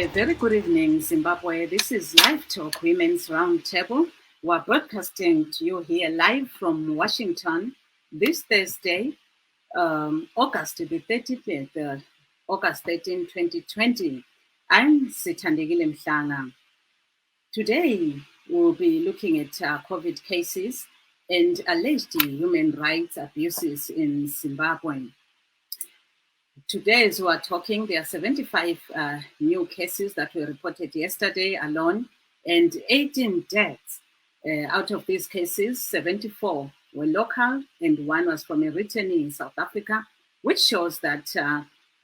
A very good evening, Zimbabwe. This is LiveTalk Women's Roundtable. We're broadcasting to you here live from Washington this Thursday, August the 30th, August 13, 2020. I'm Sithandegile Mhlanga. Today, we'll be looking at COVID cases and alleged human rights abuses in Zimbabwe. Today, as we are talking, there are 75 new cases that were reported yesterday alone, and 18 deaths. Out of these cases, 74 were local, and one was from a returnee in South Africa, which shows that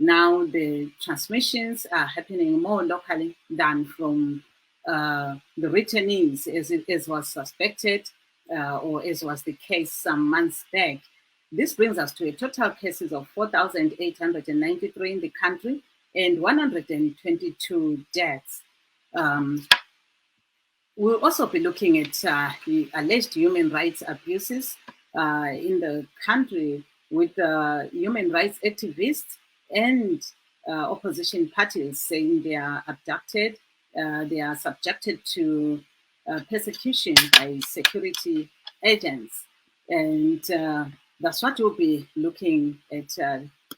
now the transmissions are happening more locally than from the returnees, as was suspected, or as was the case some months back. This brings us to a total cases of 4,893 in the country and 122 deaths. We'll also be looking at the alleged human rights abuses in the country with human rights activists and opposition parties saying they are abducted, they are subjected to persecution by security agents. And that's what we'll be looking at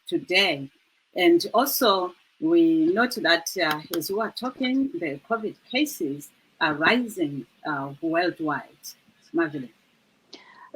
today. And also, we note that as we are talking, the COVID cases are rising worldwide. Marvelous.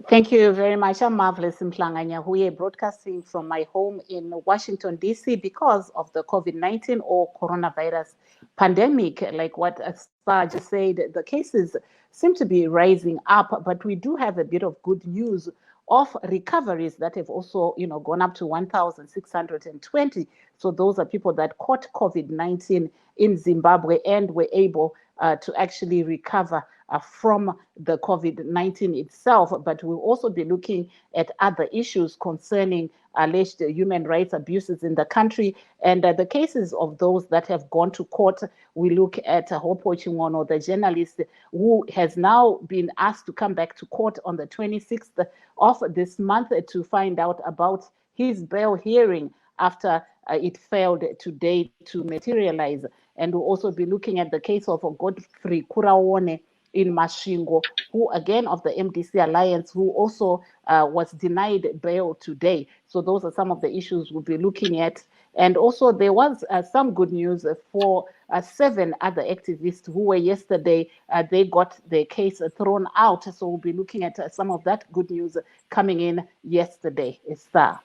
Thank you very much. I'm Marvelous Mhlanga. We are broadcasting from my home in Washington, D.C. because of the COVID-19 or coronavirus pandemic. Like what Star just said, the cases seem to be rising up, but we do have a bit of good news of recoveries that have also, gone up to 1,620. So those are people that caught COVID-19 in Zimbabwe and were able to actually recover from the COVID-19 itself. But we'll also be looking at other issues concerning alleged human rights abuses in the country and the cases of those that have gone to court. We look at Hopo Chingono, the journalist who has now been asked to come back to court on the 26th of this month to find out about his bail hearing after it failed today to materialize. And we'll also be looking at the case of Godfrey Kuraone in Mashingo, who again of the MDC Alliance, who also was denied bail today. So those are some of the issues we'll be looking at. And also there was some good news for 7 other activists who were yesterday, they got their case thrown out. So we'll be looking at some of that good news coming in yesterday. Esther.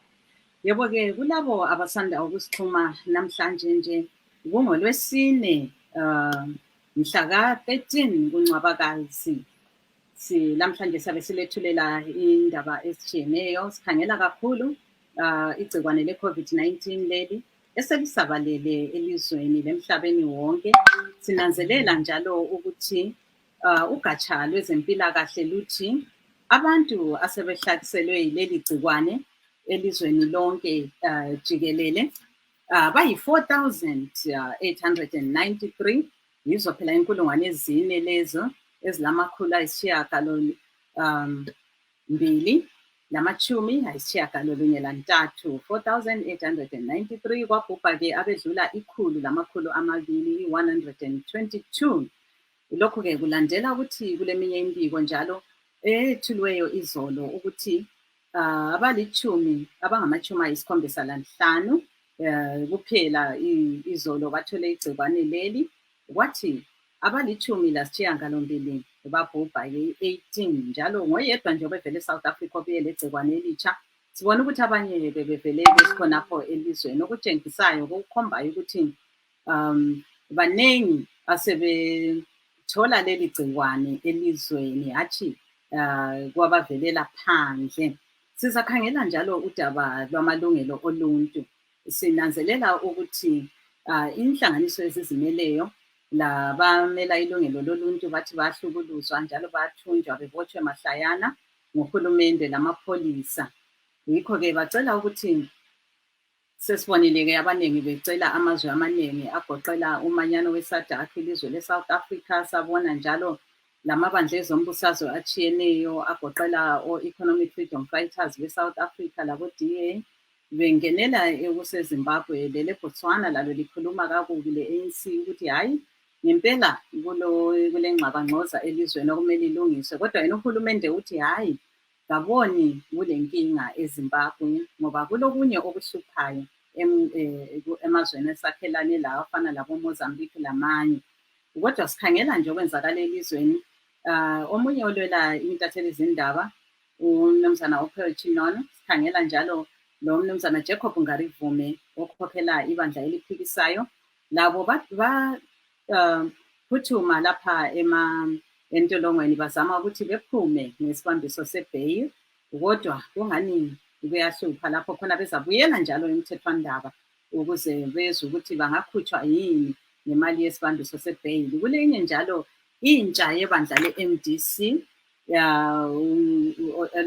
Yebo ke kulabo abasanda ukusixhuma namhlanje nje kungolwesine mhla ka-13 kuNcwabakazi namhlanje sabe silethulela indaba ezitshiyeneyo sikhangela kakhulu igcikwane le-COVID-19 leli eselisabalele elizweni lemhlabeni wonke. Sinanzelela njalo ukuthi ugatsha lwezempilakahle luthi abantu asebehlaselwe yileli gcikwane elizweni lonke jikelele bayi-4,893 yizo phela inkulungwane ezine lezo ezilamakhulu ayisishiyagalombili namachumi ayisishiyagalolunye lantathu 4,893. Kwabhubha-ke abedlula ikhulu lamakhulu amabili 122. Lokhu-ke kulandela ukuthi kuleminye imbiko njalo ethulweyo izolo ukuthi abangamachumi ayisikhombisa lanhlanu kuphela izolo bathole igcikwane leli, kwathi abalichumi lasishiyagalombili babhubha 18 njalo ngoyedwa nje obevele eSouth Africa obuye legcikwane elitsha. Sibona ukuthi abanye bebevele besikhonapho elizweni okutshengisayo okukhombayo ukuthi baningi asebethola leli gcikwane elizweni hatshi kwabavelela phandle. Sizakhangela njalo udaba lwamalungelo oluntu. Sinanzelela ukuthi inhlanganiso ezizimeleyo labamela ilungelo loluntu bathi bahlukuluzwa njalo bathunjwa bebotshwe mahlayana ngohulumende lamapholisa. Yikho-ke bacela ukuthi sesibonile-ke abaningi becela amazwe amaningi agoqela umanyano weSADC, ilizwe leSouth Africa. Sabona njalo lamabandla ezombusazwe atshiyeneyo agoqela o-Economic Freedom Fighters beSouth Africa labo-DA bengenela kuseZimbabwe lele Botswana lalo likhuluma kakubi le-ANC ukuthi hayi ngempela kule ngxabangxoza elizweni okumele ilungiswe, kodwa yena uhulumende uthi hayi ngaboni kule nkinga eZimbabwe ngoba kulokunye okuhluphayo emazweni esakhelane lawo afana labo-Mozambique lamanye. Kodwa sikhangela nje okwenzakala elizweni, omunye olwela intatheli zindaba uMnumzana Ophel Chinono, sikhangela njalo lo Mnumzana Jacob Ngarivume okhokhela ibandla eliphikisayo, labo phuthuma lapha entolongweni bazama ukuthi bephume nesibambiso se-bail, kodwa kungani kuyahlupha lapho khona bezabuyela njalo emthethwandaba ukuze bezwe ukuthi bangakhutshwa yini nemali yesibambiso se-bail. Kulenye njalo intsha yebandla le-MDC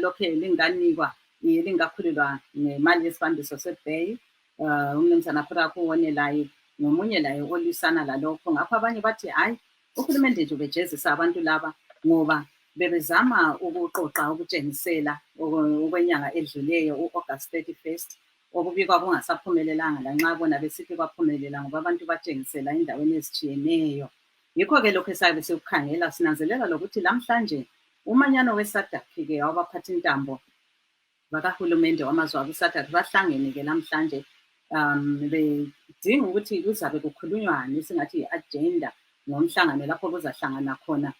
lokhe lingakhululwa ngemali yesibambiso se-bail, uMnumzana Khuraku Wonelayo nomunye laye olwisana lalokho. Ngapho abanye bathi hayi uhulumende nje ubejezisa abantu laba ngoba bebezama ukuqoqa ukutshengisela okwenyanga edluleyo u-August 31st okubikwa kungasaphumelelanga lanxa bona besithi baphumelela ngoba abantu batshengisela endaweni ezitshiyeneyo. Yikho-ke lokhu esabe sikukhangela sinanzelela lokuthi namhlanje umanyano we-SADC-ke wabaphathintambo bakahulumende wamazwe aku-SADC bahlangene-ke namhlanje bedinga ukuthi kuzabe kukhulunywane singathi i-agenda ngomhlangano lapho kuzahlangana khona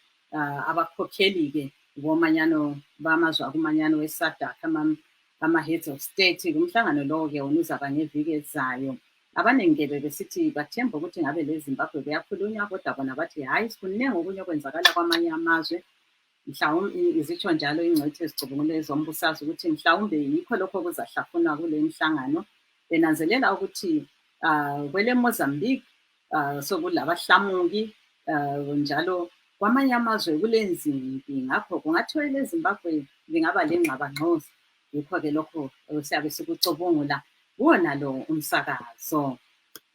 abakhokheli-ke bomanyano bamazwe akumanyano we-SADC ama-heads of state. Umhlangano lowo-ke wona uzaba ngeviki ezayo. Abaningi-ke bebesithi bathemba ukuthi ngabe le-Zimbabwe kuyakhulunywa, kodwa bona bathi hayi sikuningi okunye okwenzakala kwamanye amazwe. Mhlawumbe izitsho njalo ingcwethi ezicubungule zombusazwe ukuthi mhlawumbe yikho lokho kuzahlafunwa kule mihlangano. Benanzelela ukuthi kwele Mozambique sokulabahlamuki njalo kwamanye amazwe kulenzimpi, ngakho kungathiwa le-Zimbabwe lingaba lengxabangxoza. Yikho-ke lokho siyabe sikucubungula kuwona lo umsakazo.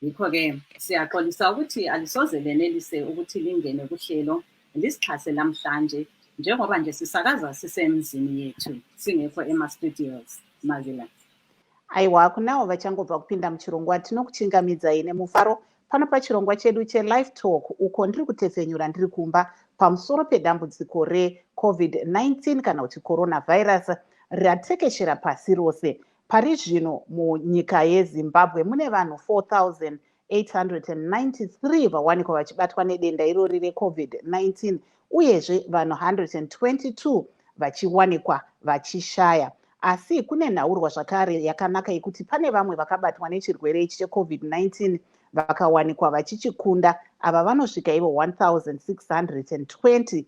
Yikho-ke siyaxolisa ukuthi alisoze lenelise ukuthi lingene kuhlelo lisixhase namhlanje njengoba nje sisakaza sisemzini yethu singekho ema-studios Mazila. Aiwa, kunawo vachangobva kupinda muchirongwa tinokuchingamidzai nemufaro pano pachirongwa chedu che-LiveTalk uko ndiri kutefenyura ndiri kumba pamusoro pedambudziko re-COVID-19 kana kuti coronavirus ratekeshera pasi rose. Pari zvino munyika yeZimbabwe mune vanhu 4,893 vawanikwa vachibatwa nedenda irori re-COVID-19 uyezve vanhu 122 vachiwanikwa vachishaya. Asi kune nhaurwa zvakare yakanaka yekuti pane vamwe vakabatwa nechirwere ichi cheCovid-19 vakawanikwa vachichikunda. Ava vanosvika ivo 1,620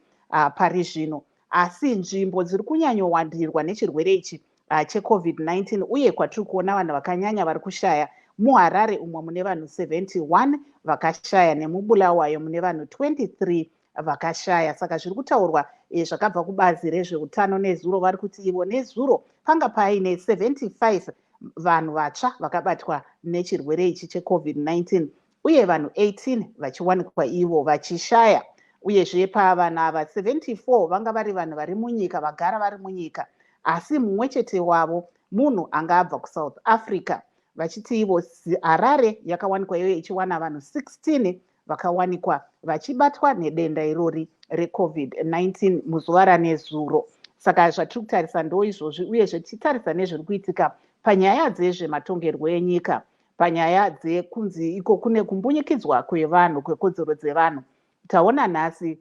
pari zvino. Asi nzvimbo dziri kunyanyowandirwa nechirwere ichi cheCovid-19 uye kwatiri kuona vanhu vakanyanya vari kushaya, muHarare umwe mune vanhu 71 vakashaya nemubulawayo mune vanhu 23 vakashaya. Saka zviri kutaurwa zvakabva kubazi rezveutano nezuro vari kuti ivo nezuro panga paine 75 vanhu vatsva vakabatwa nechirwere ichi cheCovid-19 uye vanhu 18 vachiwanikwa ivo vachishaya. Uyezve pavanhu ava 74 vanga vari vanhu vari munyika vagara vari munyika, asi mumwe chete wavo munhu anga abva kuSouth Africa. Vachiti ivo Harare yakawanikwa iyoyo ichiwana vanhu 16 vakawanikwa vachibatwa nedenda irori reCovid-19 muzuva ranezuro. Saka zvatiri kutarisa ndo izvozvi uyezve tichitarisa nezviri kuitika panyaya dzezvematongerwo enyika, panyaya dzekunzi iko kune kumbunyikidzwa kwevanhu, kwekodzero dzevanhu. Taona nhasi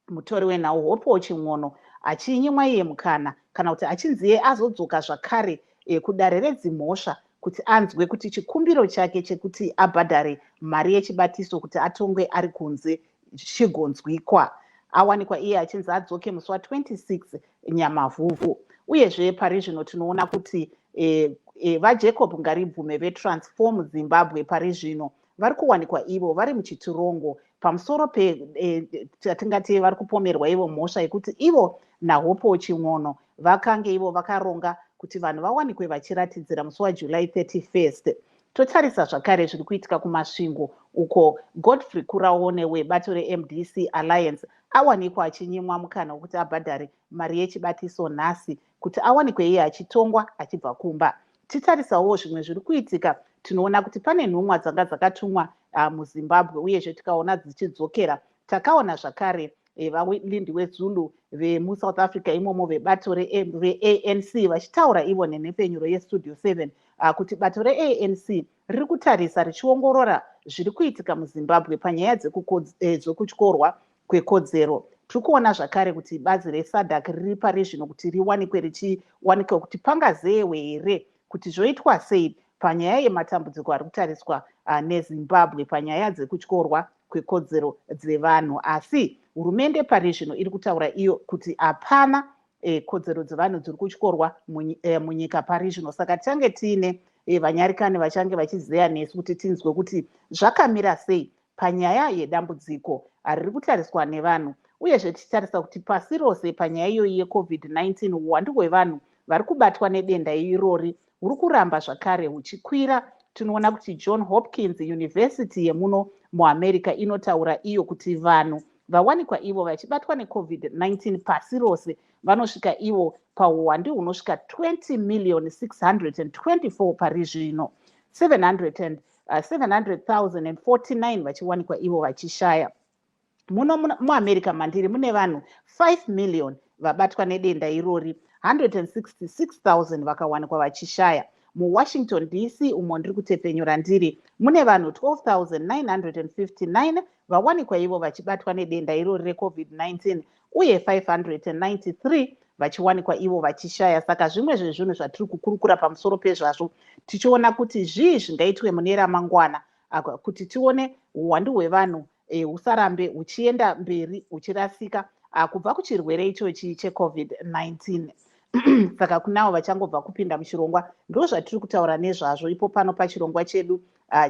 mutori wenhau Hope Chimwono achinyimwa iye mukana kana kuti achinzi iye azodzoka zvakare kudare redzimhosva kuti anzwe kuti chikumbiro chake chekuti abhadhare mari yechibatiso kuti atongwe ari kunze chigonzwikwa. Awanikwa iye achinzi adzoke musi wa26 Nyamavhuvhu. Uyezve pari zvino tinoona kuti vaJacob Ngaribvume veTransform Zimbabwe pari zvino vari kuwanikwa ivo vari muchitirongo pamusoro chatingati vari kupomerwa ivo mhosva yekuti ivo naHope Chimwono vakange ivo vakaronga kuti vanhu vawanikwe vachiratidzira musi waJuly 31st. Totarisa zvakare zviri kuitika kumasvingo uko Godfrey Kuraone webato reMDC Alliance awanikwa achinyimwa mukana wekuti abhadhare mari yechibatiso nhasi kuti awanikwe iye achitongwa achibva kumba. titarisawo zvimwe zviri kuitika tinoona kuti pane nhumwa dzanga dzakatumwa muZimbabwe uyezve tikaona dzichidzokera. Takaona zvakare valindi wezulu vemuSouth Africa imomo vebato reANC vachitaura ivo nenhepfenyuro yeStudio 7 kuti bato reANC riri kutarisa richiongorora zviri kuitika muZimbabwe panyaya dzekutyorwa kwekodzero. Tiri kuona zvakare kuti bazi reSADC riri pari zvino kuti riwanikwe richiwanikwa kuti pangazewe here kuti zvoitwa sei panyaya yematambudziko ari kutariswa neZimbabwe panyaya dzekutyorwa kwekodzero dzevanhu. Asi hurumende pari zvino iri kutaura iyo kuti hapana kodzero dzevanhu dziri kutyorwa munyika pari zvino. Saka tichange tiine vanyarikani vachange vachizeya nesu kuti tinzwe kuti zvakamira sei panyaya yedambudziko riri kutariswa nevanhu, uyezve tichitarisa kuti pasi rose panyaya iyoyi yeCovid-19 uwandu hwevanhu vari kubatwa nedenda irori huri kuramba zvakare huchikwira. Tinoona kuti John Hopkins University yemuno muAmerica inotaura iyo kuti vanhu vawanikwa ivo vachibatwa neCovid-19 pasi rose vanosvika ivo pauwandu hunosvika 20,624,000 pari zvino, 700,049 vachiwanikwa ivo vachishaya. Muno muAmerica mandiri mune vanhu 5 million vabatwa nedenda irori, 166,000 vakawanikwa vachishaya. MuWashington DC umo ndiri kutepfenyura ndiri mune vanhu 12,959 vawanikwa ivo vachibatwa nedenda irori reCovid-19 uye 593 vachiwanikwa ivo vachishaya. Saka zvimwe zvezvinhu zvatiri kukurukura pamusoro pezvazvo tichiona kuti zvii zvingaitwe mune ramangwana kuti tione uwandu hwevanhu husarambe huchienda mberi huchirasika kubva kuchirwere ichochi cheCovid-19. Saka kunavo vachangobva kupinda muchirongwa ndo zvatiri kutaura nezvazvo ipo pano pachirongwa chedu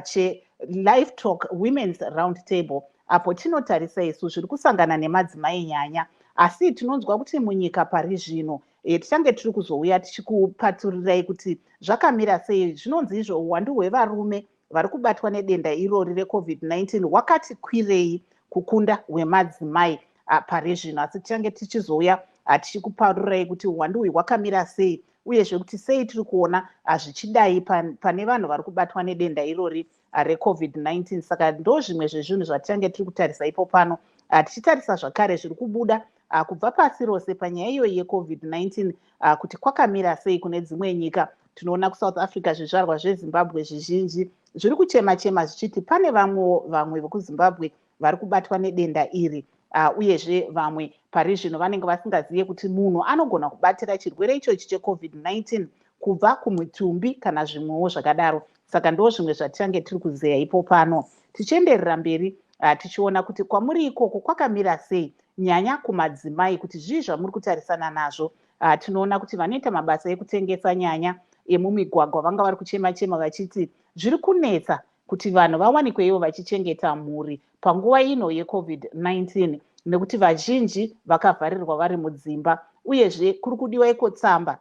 cheLiveTalk Women's RoundTable, apo tinotarisa isu zviri kusangana nemadzimai nyanya. Asi tinonzwa kuti munyika pari zvino tichange tiri kuzouya tichikupaturirai kuti zvakamira sei. Zvinonzi izvo uwandu hwevarume vari kubatwa nedenda irori reCovid-19 hwakati kwirei kukunda hwemadzimai pari zvino. Asi tichange tichizouya tichikupaturirai kuti uwandu hwe hwakamira sei uyezve kuti sei tiri kuona zvichidai pane vanhu vari kubatwa nedenda irori reCovid-19. Saka ndo zvimwe zvezvinhu zvatichange tiri kutarisa ipo pano tichitarisa zvakare zviri kubuda kubva pasi rose panyaya iyoyi yeCovid-19 kuti kwakamira sei kune dzimwe nyika. Tinoona kuSouth Africa zvizvarwa zveZimbabwe zvizhinji zviri kuchema-chema zvichiti pane vamwe vekuZimbabwe vari kubatwa nedenda iri uyezve vamwe pari zvino vanenge vasingazive kuti munhu anogona kubatira chirwere ichochi cheCovid-19 kubva kumutumbi kana zvimwewo zvakadaro. Saka ndo zvimwe zvatichange tiri kuzeya ipo pano tichienderera mberi tichiona kuti kwamuri ikoko kwakamira sei nyanya kumadzimai kuti zvii zvamuri kutarisana nazvo. Tinoona kuti vanoita mabasa ekutengesa nyanya emumigwagwa vanga vari kuchema-chema vachiti zviri kunetsa kuti vanhu vawanikwe ivo vachichengeta mhuri panguva ino yeCovid-19 nekuti vazhinji vakavharirwa vari mudzimba, uyezve kuri kudiwa iko tsamba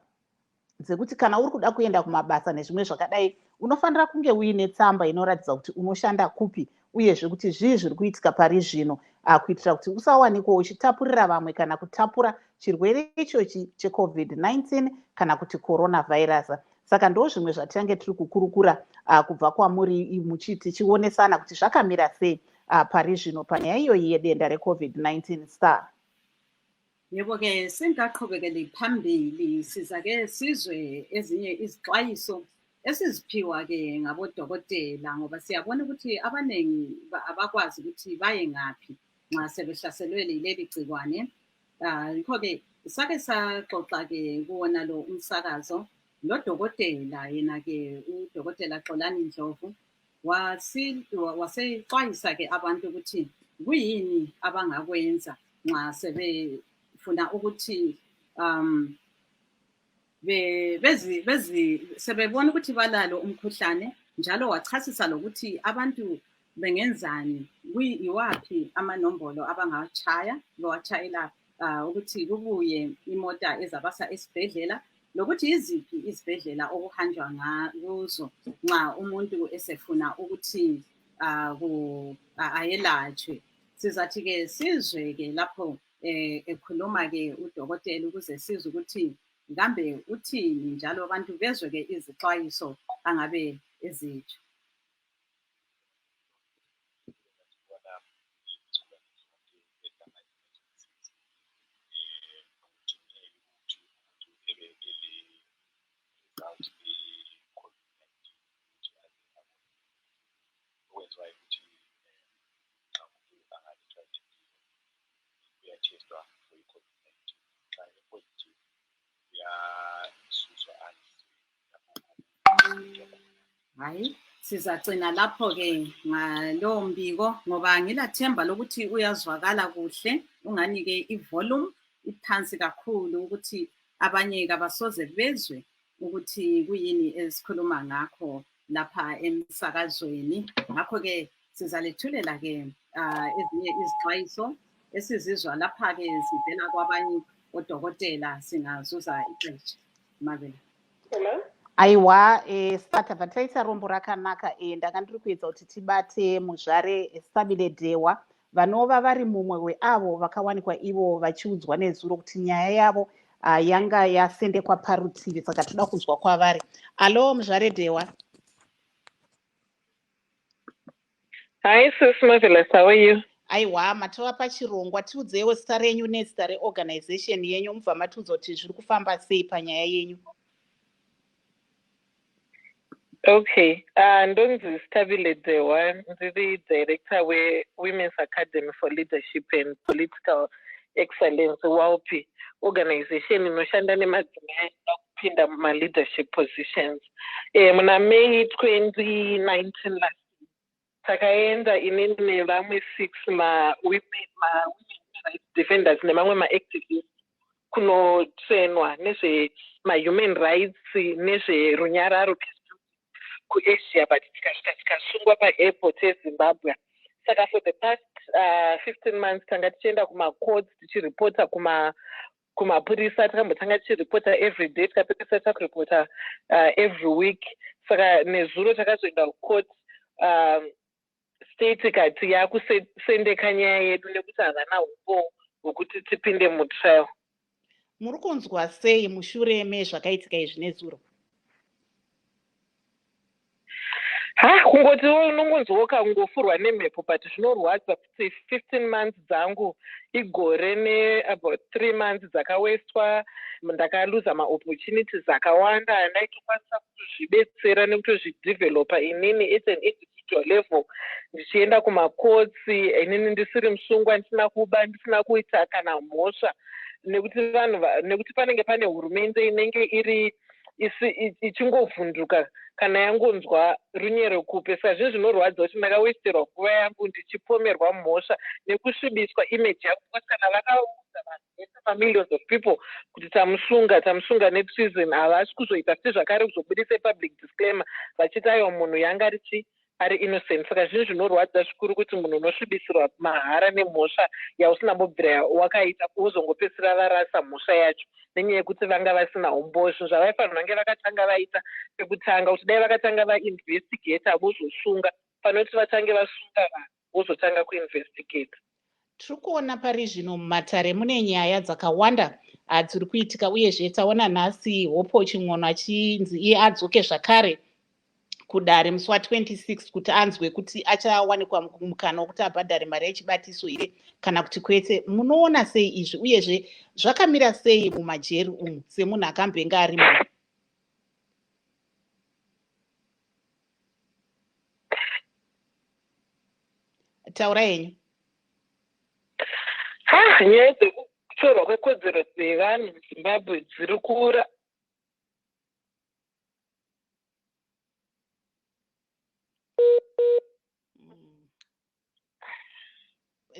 dzekuti kana uri kuda kuenda kumabasa nezvimwe zvakadai unofanira kunge uine tsamba inoratidza kuti unoshanda kupi uyezve kuti zvii zviri kuitika pari zvino kuitira kuti usawanikwa uchitapurira vamwe kana kutapura chirwere ichochi cheCovid-19 kana kuti coronavirus. Saka ndo zvimwe zvatichange tiri kukurukura kubva kwamuri muchiti chionesana kuti zvakamira sei pari zvino panyaya iyoyi yedenda reCovid-19 star. Yebo-ke singaqhubekeli phambili siza-ke sizwe ezinye izixwayiso esiziphiwa-ke ngabodokotela ngoba siyabona ukuthi abaningi abakwazi ukuthi baye ngaphi nxa sebehlaselwe yileli gcikwane. Yikho-ke sake saxoxa-ke kuwona lo umsakazo lodokotela yena-ke udokotela Xolani Ndlovu wasexwayisa-ke abantu ukuthi kuyini abangakwenza nxa sebefuna ukuthi sebebona ukuthi balalo umkhuhlane, njalo wachasisa lokuthi abantu bengenzani, iwaphi amanombolo abangawatshaya bewatshayela ukuthi kubuye imota ezabasa esibhedlela, lokuthi iziphi izibhedlela okuhanjwa kuzo nxa umuntu esefuna ukuthi ayelatshwe. Sizathi-ke sizwe-ke lapho ekhuluma-ke udokotela ukuze sizwe ukuthi Ngambe uthini njalo abantu bezwe-ke izixwayiso angabe ezitsho. Hayi, sizacina lapho-ke ngalowo mbiko ngoba ngilathemba lokuthi uyazwakala kuhle, ungani-ke ivolume iphansi kakhulu ukuthi abanye kabasoze bezwe ukuthi kuyini esikhuluma ngakho lapha emsakazweni. Ngakho-ke sizalethulela-ke ezinye izixwayiso esizizwa lapha-ke sivela kwabanye odokotela singazuza ixesha. Mabela. Hello? Aiwa, sata vataisa rombo rakanaka ndanga ndiri kuedza kuti tibate muzvare Stabile Dewa vanova vari mumwe weavo vakawanikwa ivo vachiudzwa nezuro kuti nyaya yavo yanga yasendekwa parutivi, saka toda kunzwa kwavari. Alo muzvare Dewa. Hi sis Marvelous, how are you? Aiwa, matova pachirongwa, tiudzewo zita renyu nezita reorganization yenyu, mubva matiudza kuti zviri kufamba sei panyaya yenyu. Okay, ndonzi Stabile Dewa, ndiri director we-Women's Academy for Leadership and Political Excellence, WALPI, organization inoshanda nemadzimai kupinda muma-leadership positions. Muna May 2019 last year, takaenda inini nevamwe 6 ma-women rights defenders nemamwe ma-activists kunotrainwa nezvema-human rights nezverunyararo kuAsia, but tikasungwa paairport eZimbabwe. Saka for the past 15 months tanga tichienda kumacourts tichiripota kumapurisa, takambotanga tichiripota every day, tikapedzisa takuripota every week. Saka nezuro takazoenda kucourt, state ikati yakusendeka nyaya yedu nekuti havana umbo hwekuti tipinde mutrial. Muri kunzwa sei mushure mezvakaitika izvi nezuro? Kungoti unongonzwa kangofurwa nemhepo, but zvinorwadza kuti 15 months dzangu igore ne-about 3 months dzakawestwa. Ndakaluza ma-opportunities akawanda andaitokwanisa kutozvidetsera nekutozvidevelopa inini at an individual level, ndichienda kumacourts inini ndisiri musungwa, ndisina kuba, ndisina kuita kana mhosva, nekuti panenge pane hurumende inenge iri ichingovhunduka kana yangonzwa runyero kupe. Saka zvinhu zvinorwadza kuti ndakawesterwa nguva yangu ndichipomerwa mhosva nekusvibiswa image yangu, kana vakaudza ma-millions of people kuti tamusunga netreason, havasi kuzoita futi zvakare kuzobudisa public disclaimer vachiti aiwa munhu yanga ari innocent. Saka zvinhu zvinorwadza zvikuru kuti munhu unosvibisirwa mahara nemhosva yausina mbobvira wakaita wozongopedzisira varasa mhosva yacho nenyaya yekuti vanga vasina umbozvo zvavaifanira vange vakatanga vaita pekutanga, kuti dai vakatanga vainvestigata vozosunga panoti vatange vasunga vanhu vozotanga kuinvestigata. Tiri kuona pari zvino mumatare mune nyaya dzakawanda dziri kuitika, uyezve taona nhasi Hopo Chimwono achinzi iye adzoke zvakare kudare musi wa26 kuti anzwe kuti achawanikwa mukana wekuti abhadhare mari yechibatiso here kana kuti kwete. Munoona sei izvi, uyezve zvakamira sei mumajeri umu semunhu akambenga ari muno? Taura henyu. Nyaya dzekutorwa kwekodzero dzevanhu muZimbabwe dziri kura.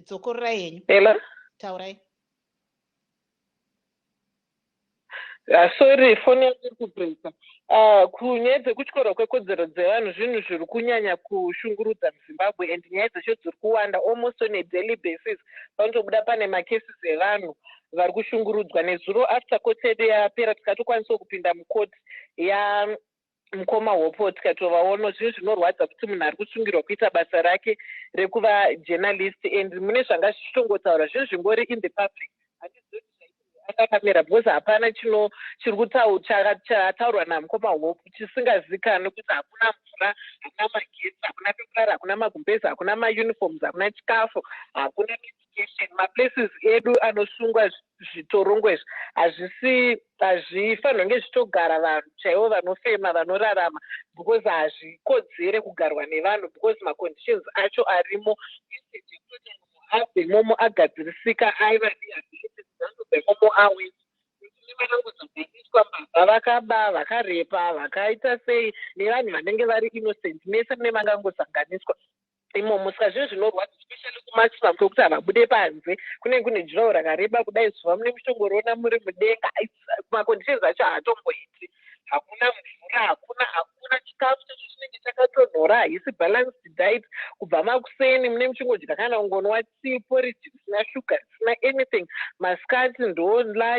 Dzokorora henyu. Hela? Taurai. Sorry, phone yangu iri kubreaka. Kunyaya dzekutyorwa kwekodzero dzevanhu zvinhu zviri kunyanya kushungurudza muZimbabwe, and nyaya dzacho dziri kuwanda almost on a daily basis. Panotobuda pane macases evanhu vari kushungurudzwa. Nezuro after court yedu yapera tikatokwanisa kupinda mukoti mukoma Hopo tikatovaona. Zvinhu zvinorwadza kuti munhu ari kusungirwa kuita basa rake rekuva journalist, and mune zvanga zvichitongotaura zvinhu zvingori in the public. akakamira because hapana chataurwa namukoma hope chisingazikanwi kuti hakuna mvura, hakuna magetsi, hakuna pekurara, hakuna magumbezi, hakuna mauniforms, hakuna chikafu, hakuna medication. Maplaces edu anosungwa zvitorongo izvi hazvifanirwi kunge zvitogara vanhu chaivo vanofema vanorarama because hazvikodzere kugarwa nevanhu because maconditions acho arimo abvemomo agadzirisika aiva nemomo awe vanongozogariswa mbavha vakaba vakarepa vakaita sei nevanhu vanenge vari innocent mese mune vangangozanganiswa imomo. Saka zvinhu zvinorwadza especially kumaximum kwekuti havabude panze kunenge kune juraho rakareba kudai zuva mune muchongorona muri mudenga. Maconditions acho haatomboiti, hakuna mvura, hakuna chikafu chacho chinenge chakatonhora, haisi balanced diet. Kubva makuseni mune muchingodya kana ungonwa tea porridge risina shuga risina anything, masikati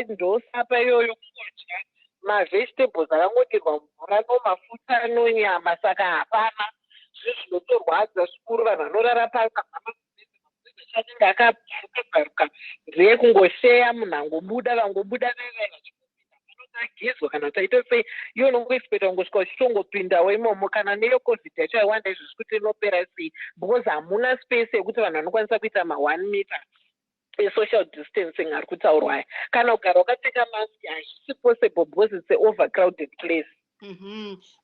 ndosapa iyoyo kungodya mavegetables akangodirwa mvura nomafuta nonyama. Saka hapana, zvinhu zvinotorwadza zvikuru. Vanhu vanorara pasi achanenge akagaruka ndeye kungosheya, munhu angobuda vangobuda agezwa kana kuti aite sei, iwo nongoexpecta kungosvika uchitongopindawo imomo. Kana neyo covid yacho aiwanda izvozvi kuti inopera sei because hamuna space yekuti vanhu vanokwanisa kuita ma1 meter social distancing ari kutaurwa aya. Kana kugara wakapfeka mask hazvisi possible because it's an overcrowded place.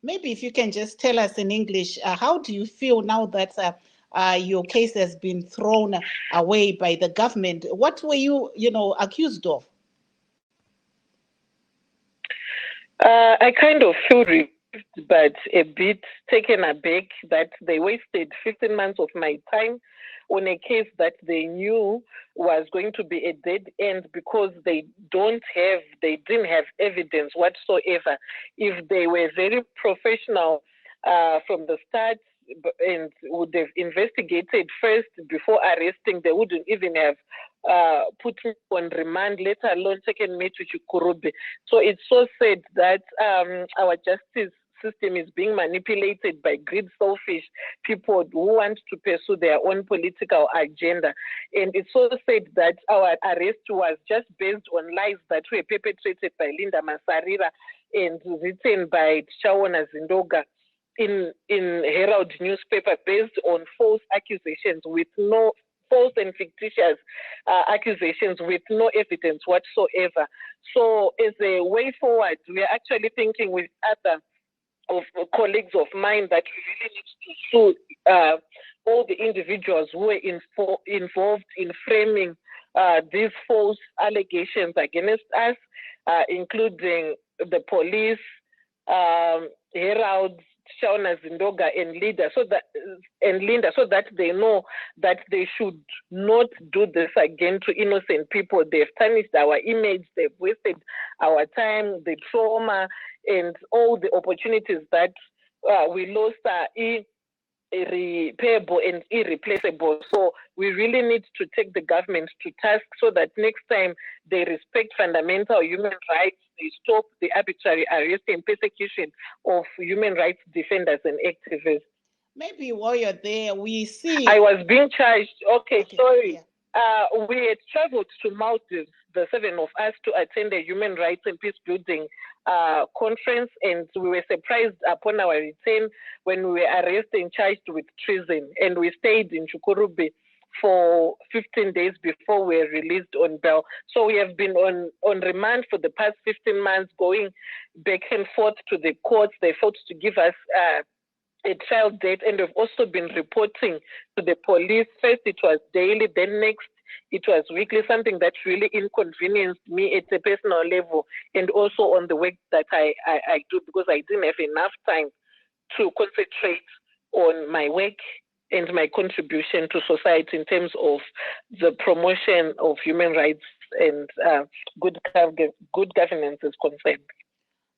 Maybe if you can just tell us in English, how do you feel now that your case has been thrown away by the government? What were you accused of? I kind of feel relieved, but a bit taken aback that they wasted 15 months of my time on a case that they knew was going to be a dead end because they didn't have evidence whatsoever. If they were very professional from the start and would have investigated first before arresting, they wouldn't even have put me on remand, let alone taken me to Chikurube. So it's so sad that our justice system is being manipulated by greed, selfish people who want to pursue their own political agenda. And it's so sad that our arrest was just based on lies that were perpetrated by Linda Masarira and written by Shawona Zindoga in Herald newspaper based on false accusations with no false and fictitious accusations with no evidence whatsoever. So as a way forward, we are actually thinking with other colleagues of mine that we really need to sue all the individuals who were involved in framing these false allegations against us, including the police, Herald, Shauna Zindoga and Linda, so that they know that they should not do this again to innocent people. They've tarnished our image, they've wasted our time, the trauma, and all the opportunities that we lost are irreparable and irreplaceable. So we really need to take the government to task so that next time they respect fundamental human rights, they stop the arbitrary arrest and persecution of human rights defenders and activists. Maybe while you're there, we see... I was being charged. Okay, sorry. Yeah. We had traveled to Maldives, the 7 of us, to attend a human rights and peace building conference, and we were surprised upon our return when we were arrested and charged with treason. And we stayed in Chukurube for 15 days before we were released on bail. So we have been on remand for the past 15 months, going back and forth to the courts. They fought to give us a trial date, and we've also been reporting to the police. First it was daily, then next it was weekly, something that really inconvenienced me at a personal level and also on the work that I do, because I didn't have enough time to concentrate on my work and my contribution to society in terms of the promotion of human rights and good governance is concerned.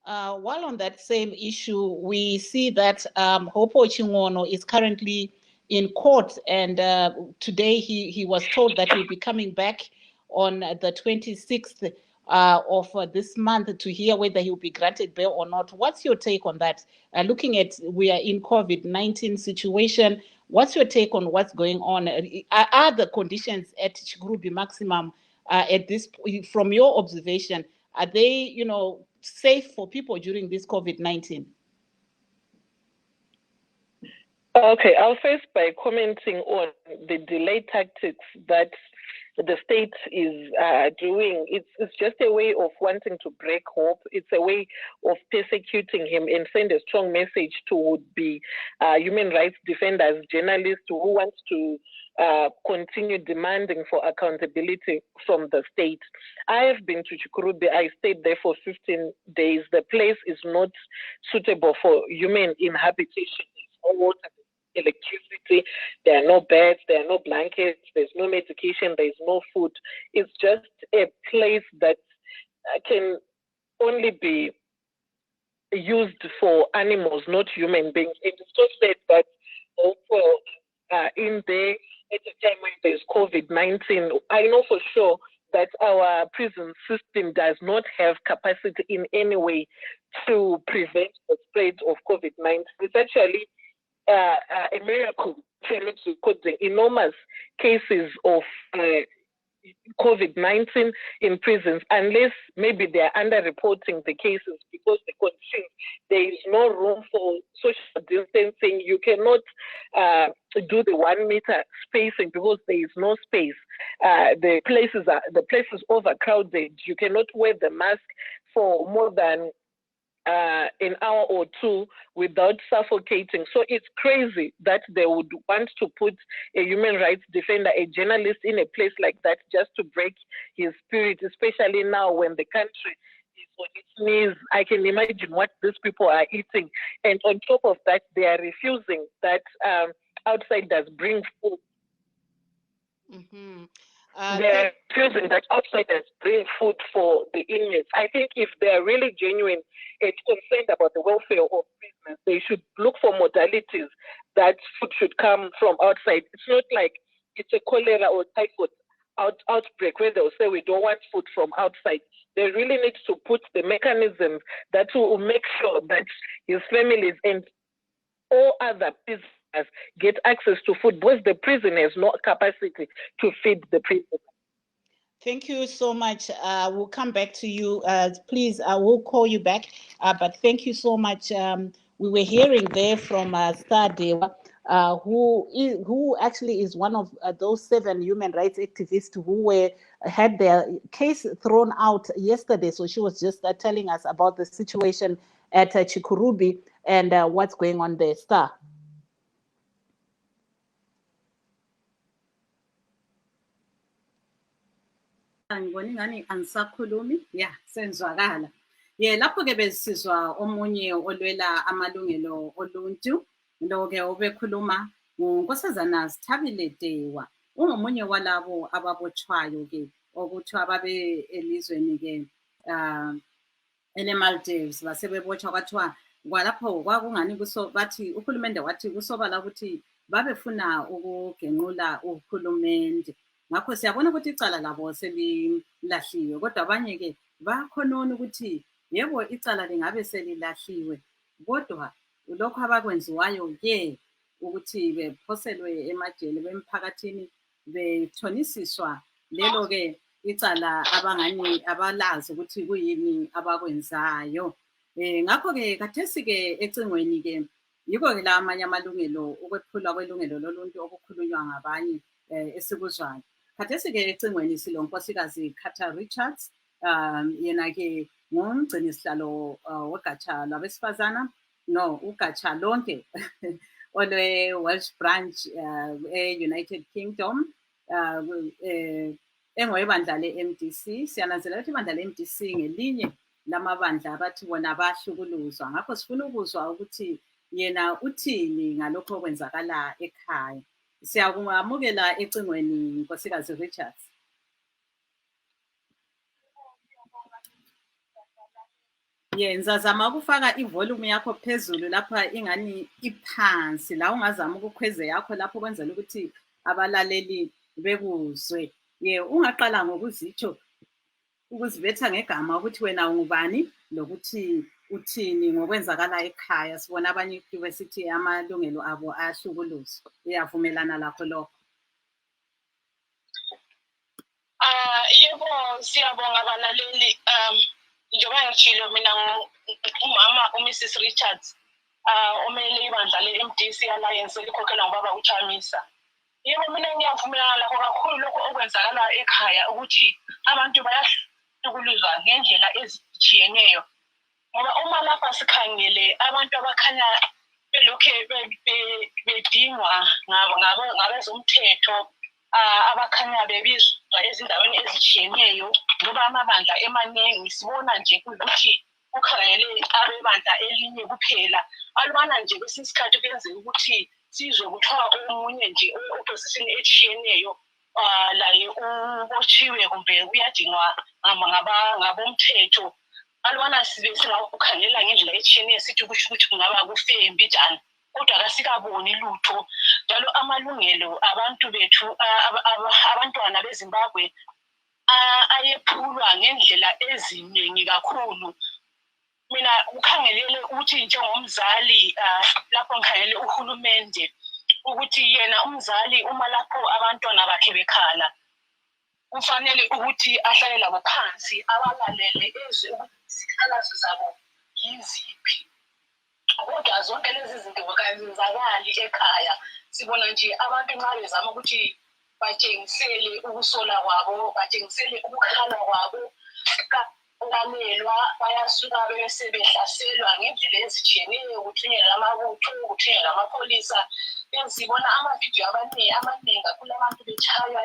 While on that same issue, we see that Hopo Chingono is currently in court, and today he was told that he'll be coming back on the 26th of this month to hear whether he'll be granted bail or not. What's your take on that? Looking at, we are in COVID-19 situation, what's your take on what's going on? Are the conditions at Chigurubi Maximum at this, from your observation, are they, safe for people during this COVID-19? Okay, I'll first by commenting on the delay tactics that the state is doing. It's just a way of wanting to break hope. It's a way of persecuting him and send a strong message to the human rights defenders, journalists who want to continue demanding for accountability from the state. I have been to Chikurubi. I stayed there for 15 days. The place is not suitable for human inhabitation. There's no water, electricity, there are no beds, there are no blankets, there's no medication, there's no food. It's just a place that can only be used for animals, not human beings. It is so sad that also in there at a time when there's COVID-19, I know for sure that our prison system does not have capacity in any way to prevent the spread of COVID-19. It's actually a miracle because the enormous cases of COVID-19 in prisons, unless maybe they are underreporting the cases because the conditions, there is no room for social distancing. You cannot do the 1 meter spacing because there is no space. The place is overcrowded. You cannot wear the mask for more than an hour or two without suffocating. So it's crazy that they would want to put a human rights defender, a journalist in a place like that just to break his spirit, especially now when the country is on its knees. I can imagine what these people are eating. And on top of that, they are refusing that outsiders bring food. Mm-hmm. They're refusing that outsiders bring food for the inmates. I think if they're really genuine and concerned about the welfare of prisoners, they should look for modalities that food should come from outside. It's not like it's a cholera or typhoid outbreak where they'll say we don't want food from outside. They really need to put the mechanisms that will make sure that his families and all other prisoners get access to food, because the prison has no capacity to feed the prisoners. Thank you so much. We'll come back to you. Please, I will call you back. But thank you so much. We were hearing there from Star Dewa, who actually is one of those 7 human rights activists who had their case thrown out yesterday. So she was just telling us about the situation at Chikurubi and what's going on there. Star. Ngibona ingani angisakhulumi senzwakala lapho ke besizwa omunye olwela amalungelo oluntu lo ke obekhuluma uNkosazana Sithabile Dewa ungomunye walabo ababothwayo ke okuthiwa babe elizweni ke ele-Maldives basebebotshwa kwathiwa kwalapho kwakungani bathi uhulumende wathi kusobala ukuthi babefuna ukugenqula uhulumende. Ngakho siyabona ukuthi icala labo selilahliwe, kodwa abanye-ke bakhonona ukuthi yebo icala lingabe selilahliwe, kodwa lokho abakwenziwayo-ke ukuthi bephoselwe emajele bemphakathini bethonisiswa lelo-ke icala abangani abalazi ukuthi kuyini abakwenzayo. Ngakho-ke khathesi-ke ecingweni-ke yiko-ke la amanye amalungelo ukwephulwa kwelungelo loluntu okukhulunywa ngabanye esikuzwayo. Khathesi-ke ecingweni silonkosikazi Carter Richards, yena-ke ngumgcini sihlalo wegatsha lwabesifazana, ugatsha lonke olwe-Welsh branch e-United Kingdom, engowebandla le-MDC. Siyananzelela ukuthi ibandla le-MDC ngelinye lamabandla abathi bona bahlukuluzwa. Ngakho sifuna ukuzwa ukuthi yena uthini ngalokho okwenzakala ekhaya. Siyakumamukela ecingweni Nkosikazi Richards. Ngizazama ukufaka ivolume yakho phezulu lapha ingani iphansi la ungazama ukukhweze yakho lapho kwenzela ukuthi abalaleli bekuzwe. Ungaqala ngokuzitsho ukuzibetha ngegama ukuthi wena ungubani lokuthi uthini ngokwenzakala ekhaya. Sibona abanye besithi amalungelo abo ayahlukuluzwa. Uyavumelana lakho lokho? Yes, Yebo, siyabonga abalaleli. Njengoba ngitshilo mina umama uMrs Richards omele ibandla le-MDC Alliance elikhokhelwa ngubaba uChamisa. Yebo, mina ngiyavumelana lakho kakhulu lokho okwenzakala ekhaya ukuthi abantu bayahlukuluzwa ngendlela ezitshiyeneyo. Ngoba uma lapha sikhangele abantu abakhanya belokhe bedingwa ngabezomthetho abakhanya bebizwa ezindaweni ezitshiyeneyo ngoba amabandla emaningi sibona nje ukuthi kukhangele abebandla elinye kuphela alubana nje kwesinye isikhathi kuyenzeka ukuthi sizwe kuthiwa omunye nje opposition etshiyeneyo laye ubotshiwe kumbe uyadingwa ngabomthetho alubana sibe singakukhangela ngendlela etshiyeneyo sithi kusho ukuthi kungaba kufe mbijana kodwa kasikaboni lutho njalo amalungelo abantu bethu abantwana beZimbabwe ayephulwa ngendlela eziningi kakhulu. Mina ukhangelele ukuthi njengomzali lapho ngikhangele uhulumende ukuthi yena umzali uma lapho abantwana bakhe bekhala kufanele ukuthi ahlale labo phansi abalalele ezwe ukuthi izikhalazo zabo yiziphi. Kodwa zonke lezi zinto kazenzakali ekhaya. Sibona nje abantu nxa bezama ukuthi batshengisele ukusola kwabo, batshengisele ukukhala kwabo, kalalelwa bayasuka bese behlaselwa ngendlela ezitshiyeneyo, kuthunyelwa amabutho, kuthunyelwa amapholisa. Sibona amavidiyo amaningi kakhulu abantu betshaywa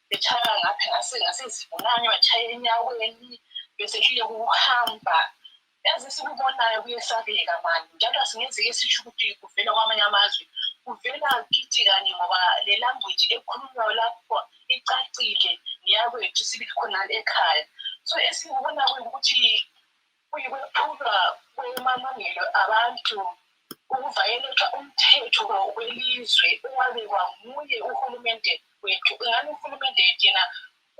betshaywa ngapha ngasezibunane, batshaya enyaweni, besehluleka ukuhamba. Yazi sikubonayo kuyesabeka manje njalo asingenzeke sisho ukuthi kuvela kwamanye amazwe kuvela kithi kanye ngoba le language ekhulunywayo lapho icacile niyakwethu sibe khona ekhaya. So esikubona ukuthi kuyikwephulwa kwemalungelo abantu ukuvayeleka umthetho welizwe owabekwa nguye uhulumende wethu. Ingani uhulumende yena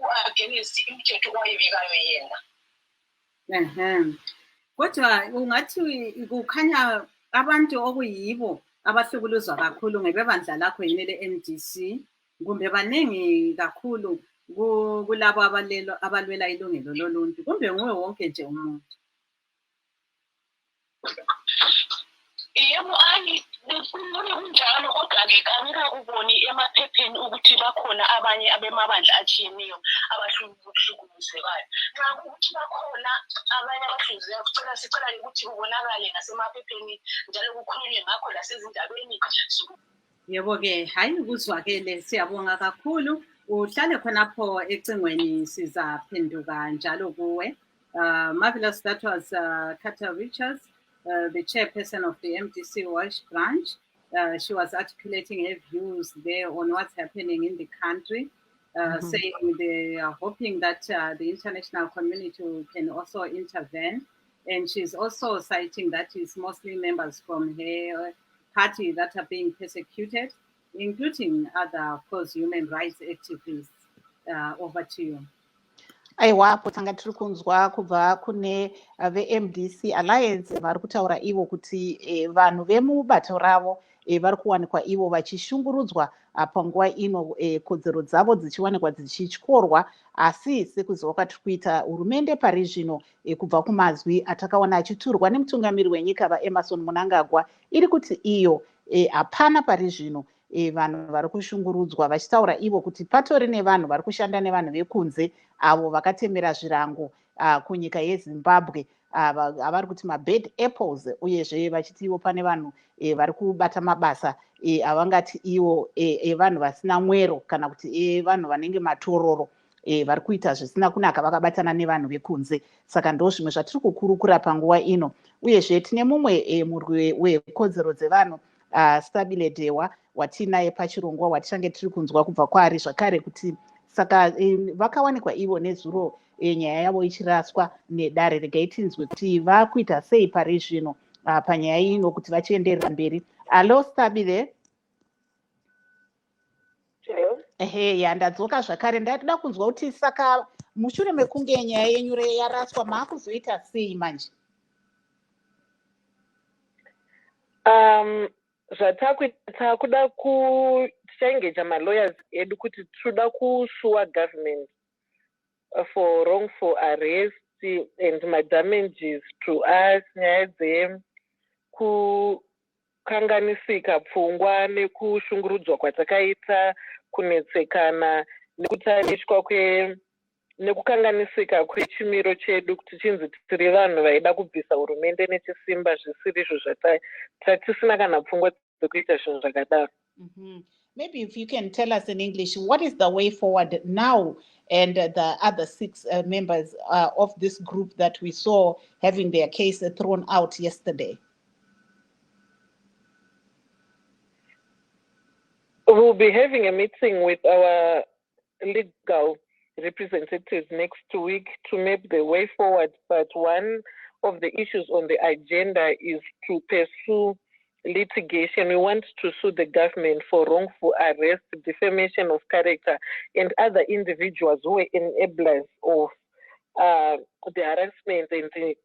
u-against imithetho owayibekayo yena. Kodwa ungathi kukhanya abantu okuyibo abahlukuluzwa kakhulu ngebandla lakho yini le-MDC kumbe baningi kakhulu kulabo abalwela ilungelo loluntu kumbe nguwe wonke nje umuntu? Yebo, kunjalo kodwa-ke kabikakuboni emaphepheni ukuthi bakhona abanye abemabandla atshiyeneyo abahlukuluzekayo. Nxa kukuthi bakhona abanye abahlukuluzekayo sicela ukuthi kubonakale nasemaphepheni njalo kukhulunywe ngakho lasezindabeni. Yebo-ke, hayi ukuzwakele, siyabonga kakhulu. Uhlale khonapho ecingweni sizaphenduka njalo kuwe. Marvelous, that was Carter Richards, the chairperson of the MDC Wash branch. She was articulating her views there on what's happening in the country, saying they are hoping that the international community can also intervene. And she's also citing that it's mostly members from her party that are being persecuted, including other, of course, human rights activists. Over to you. Aiwa, tanga tiri kunzwa kubva kune veMDC Alliance vari kutaura ivo kuti vanhu vemubato ravo vari kuwanikwa ivo vachishungurudzwa panguva ino, kodzero dzavo dzichiwanikwa dzichityorwa. Asi sekuziva kwatiri kuita hurumende pari zvino kubva kumazwi atakaona achiturwa nemutungamiri wenyika vaEmmerson Mnangagwa iri kuti iyo hapana pari zvino vanhu vari kushungurudzwa, vachitaura ivo kuti patori nevanhu vari kushanda nevanhu vekunze avo vakatemera zvirango kunyika yeZimbabwe, avari kuti mabad apples, uyezve vachiti ivo pane vanhu vari kubata mabasa avangati ivo evanhu vasina mwero kana kuti vanhu vanenge matororo, vari kuita zvisina kunaka vakabatana nevanhu vekunze. Saka ndo zvimwe zvatiri kukurukura panguva ino. Uyezve tine mumwe murwi wekodzero dzevanhu Stabile Dewa watinaye pachirongwa watichange tiri kunzwa kubva kwaari zvakare kuti saka vakawanikwa ivo nezuro nyaya yavo ichiraswa nedare regai tinzwe kuti vakuita sei pari zvino panyaya ino kuti vachienderera mberi. Alo Stabile? Ehe, ndadzoka zvakare. Ndatoda kunzwa kuti saka mushure mekunge nyaya yenyu yaraswa maakuzoita sei manje? Zvatakuita kuda tichaengeja malawyers edu kuti tinoda kusuwa government for wrongful arrest and my damages to us, nyaya dzekukanganisika pfungwa nekushungurudzwa kwatakaita, kunetsekana nekutarishwa nekukanganisika kwechimiro chedu kuti chinzi tiri vanhu vaida kubvisa hurumende nechisimba zvisiri izvo tisina kana pfungwa dzekuita zvinhu zvakadaro. Maybe if you can tell us in English, what is the way forward now and the other 6 members of this group that we saw having their case thrown out yesterday? We'll be having a meeting with our legal representatives next week to map the way forward, but one of the issues on the agenda is to pursue litigation. We want to sue the government for wrongful arrest, defamation of character, and other individuals who were enablers of the harassment and the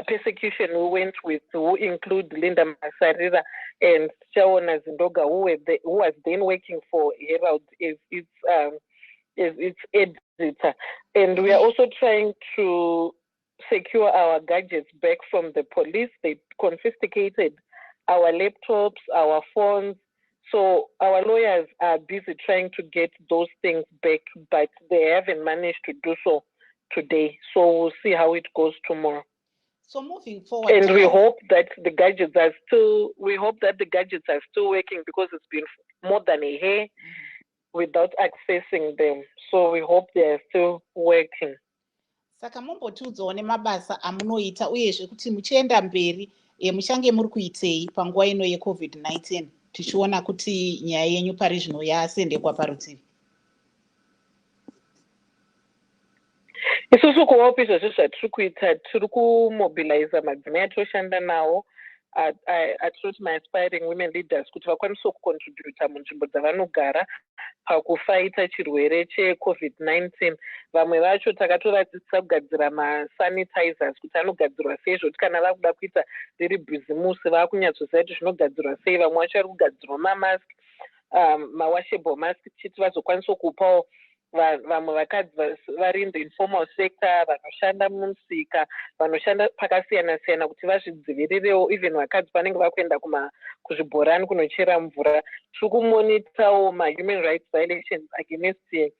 persecution we went with, who include Linda Masarira and Shawana Zindoga, who was then working for Herald as its editor. And we are also trying to secure our gadgets back from the police. They confiscated our laptops, our phones. So our lawyers are busy trying to get those things back, but they haven't managed to do so today. So we'll see how it goes tomorrow. So moving forward, and we hope that the gadgets are still working, because it's been more than a year without accessing them. So we hope they are still working. Saka mombotiudzawo nemabasa amunoita uyezve kuti muchienda mberi muchange muri kuitei panguva ino yeCovid-19 tichiona kuti nyaya yenyu pari zvino yasendekwa parutivi. Isusu kuvapo izvozvo zvatiri kuita, tiri kumobiliza madzimai atoshanda nawo atinoti maaspiring women leaders kuti vakwanise kucontributa munzvimbo dzavanogara pakufaita chirwere cheCovid-19. Vamwe vacho takatovadzidzisa kugadzira masanitizers kuti anogadzirwa sei, zvekuti kana vakuda kuita riri bhizimusi vakunyatsoziva kuti zvinogadzirwa sei. Vamwe vacho vari kugadzirwa mamask, mawashable mask, tichiti vazokwanisa kupawo vamwe vakadzi vari in the informal sector, vanoshanda mumusika, vanoshanda pakasiyana siyana kuti vazvidzivirirewo. Even vakadzi vanenge vakuenda kuzvibhorani kunochera mvura. Tiri kumonitawo mahuman rights violations against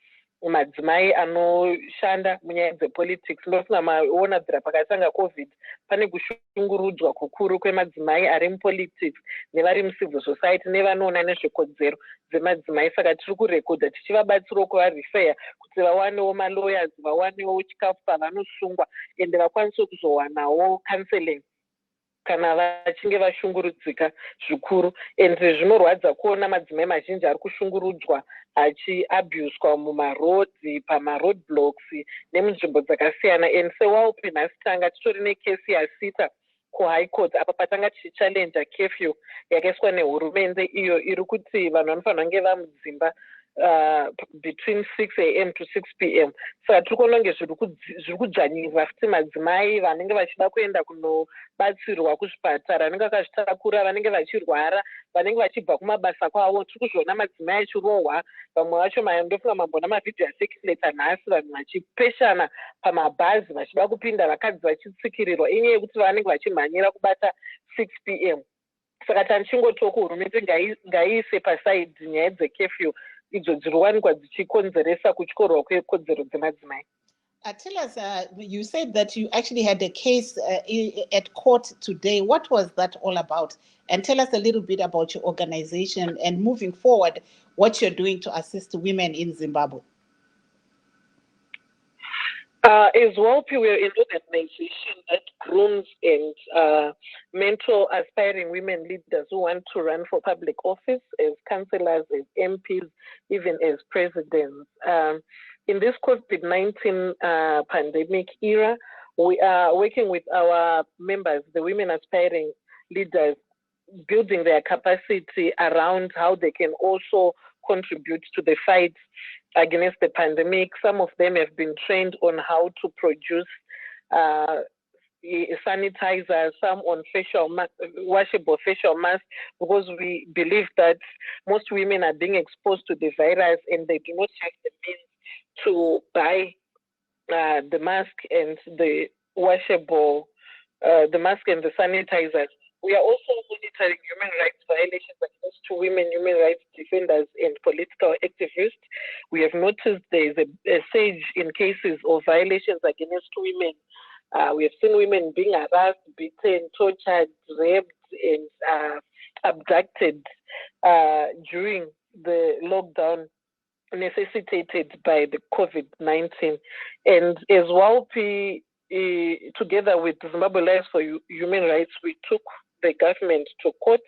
madzimai anoshanda munyaya dzepolitics. Ndosina maonadzira pakatanga COVID pane kushungurudzwa kukuru kwemadzimai ari mupolitics nevari mucivil society nevanoona nezvekodzero dzemadzimai. Saka tiri kurekodha tichivabatsirawo kuvarifeya kuti vawanewo malawyers, vawanewo chikafu pavanosungwa, ende vakwanise kuzowanawo counseling kana vachinge vashungurudzika zvikuru. Ende zvinorwadza kuona madzimai mazhinji ari kushungurudzwa achiabuswa mumarodzi, pamaroad blocks nemunzvimbo dzakasiyana. And sewaupi nhasi tanga titori nekesi yasita kuhigh court apa patanga tichichallenja curfew yakaiswa nehurumende, iyo iri kuti vanhu vanofanira kunge vamudzimba between 6 a.m. to 6 p.m. Saka tiri kuona kunge zviri kudzvanyirwa futi madzimai vanenge vachida kuenda kunobatsirwa kuzvipatara, vanenge vakazvitakura, vanenge vachirwara, vanenge vachibva kumabasa kwavo. Tiri kuzviona madzimai achirohwa, vamwe vacho ndofunga mambona mavhidhiyo aseculator nhasi, vanhu vachipeshana pamabhazi vachida kupinda, vakadzi vachitsikirirwa inyaya yekuti vanenge vachimhanyira kubata 6 p.m. Saka tanichingotiwo kuhurumende ngaiise pasaidi nyaya dzecurfew idzo dziriwanikwa dzichikonzeresa kutyorwa kwekodzero dzemadzimai. Tell us, you said that you actually had a case at court today. What was that all about? And tell us a little bit about your organization and moving forward, what you're doing to assist women in Zimbabwe. As well, we're an organization that grooms and mentor aspiring women leaders who want to run for public office as councillors, as MPs, even as presidents. In this COVID-19 pandemic era, we are working with our members, the women aspiring leaders, building their capacity around how they can also contribute to the fight against the pandemic. Some of them have been trained on how to produce sanitizers, some on washable facial masks, because we believe that most women are being exposed to the virus and they do not have the means to buy the mask and the washable, the mask and the sanitizers. We are also monitoring human rights violations against women, human rights defenders, and political activists. We have noticed there is a surge in cases of violations against women. We have seen women being harassed, beaten, tortured, raped, and abducted during the lockdown necessitated by the COVID-19. And as WALPI, together with Zimbabwe Alliance for Human Rights, we took the government to court.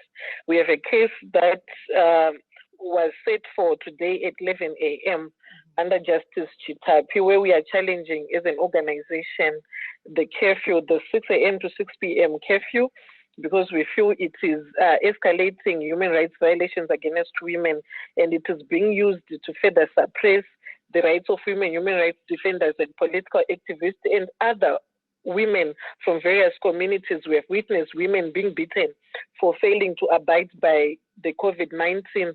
We have a case that was set for today at 11 a.m. under Justice Chitapi, where we are challenging as an organization the curfew, the 6 a.m. to 6 p.m. curfew, because we feel it is escalating human rights violations against women, and it is being used to further suppress the rights of women, human rights defenders, and political activists, and other women from various communities. We have witnessed women being beaten for failing to abide by the COVID-19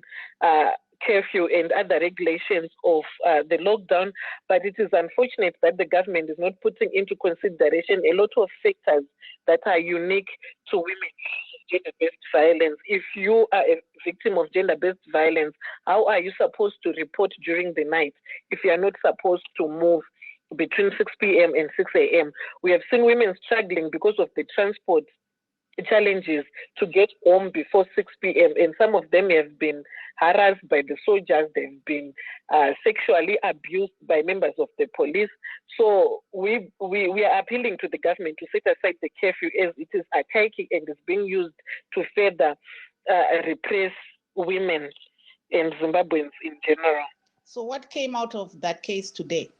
curfew and other regulations of the lockdown. But it is unfortunate that the government is not putting into consideration a lot of factors that are unique to women. Gender-based violence. If you are a victim of gender-based violence, how are you supposed to report during the night if you are not supposed to move between 6 p.m. and 6 a.m.? We have seen women struggling because of the transport challenges to get home before 6 p.m. and some of them have been harassed by the soldiers. They've been sexually abused by members of the police. So we are appealing to the government to set aside the curfew, as it is archaic and is being used to further repress women and Zimbabweans in general. So what came out of that case today?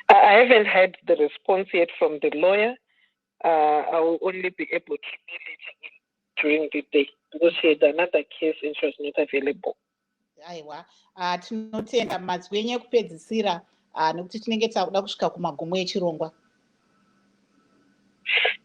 I haven't had the response yet from the lawyer. I will only be able to see later during the day because she had another case and she was not available. Aiwa, tinotenda mazwi enyu ekupedzisira nekuti tinenge takuda kusvika kumagumo echirongwa.